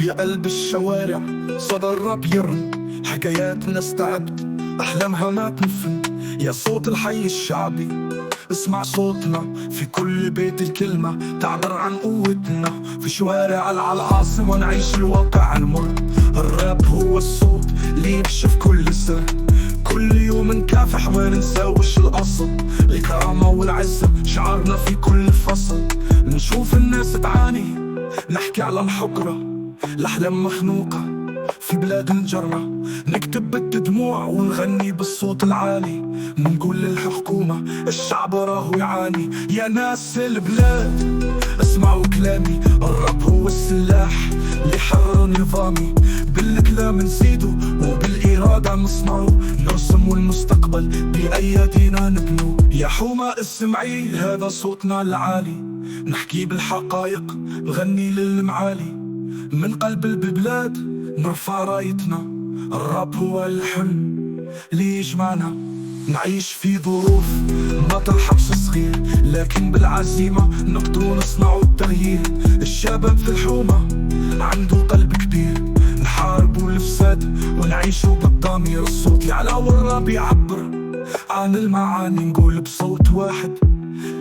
في قلب الشوارع صدى الراب يرن، حكايات ناس تعبت أحلامها ما تنفن. يا صوت الحي الشعبي اسمع صوتنا، في كل بيت الكلمة تعبر عن قوتنا. في شوارع العاصمة نعيش الواقع المر، الراب هو الصوت اللي يكشف كل سر. كل يوم نكافح ما ننساوش الأصل، الكرامة والعزة شعارنا في كل فصل. نشوف الناس تعاني نحكي على الحقرة، الأحلام مخنوقة في بلاد نجرة. نكتب بالدموع ونغني بالصوت العالي، نقول للحكومة الشعب راهو يعاني. يا ناس البلاد اسمعوا كلامي، الراب هو السلاح اللي حرر نظامي. بالكلام نزيدو وبالإرادة نصنعو، نرسم المستقبل بأيدينا نبنو. يا حومة اسمعي هذا صوتنا العالي، نحكي بالحقائق نغني للمعالي. من قلب البلاد نرفع رايتنا، الراب هو الحلم اللي يجمعنا. نعيش في ظروف ما تلحقش صغير، لكن بالعزيمة نقدروا نصنعوا التغيير. الشباب في الحومة عنده قلب كبير، نحاربوا الفساد ونعيشوا بالضمير. الصوت يعلى والراب يعبر عن المعاني، نقول بصوت واحد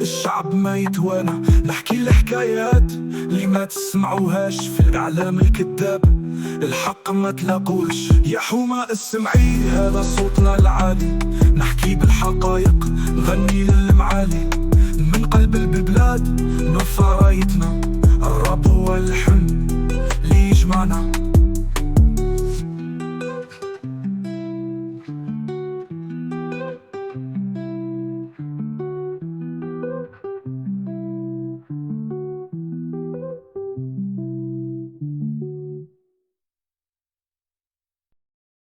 الشعب ما يتوانى. نحكي الحكايات اللي ما تسمعوهاش في الإعلام الكذاب، الحق ما تلاقوش. يا حومة اسمعي هذا صوتنا العالي، نحكي بالحقائق نغني للمعالي. من قلب البلاد نرفع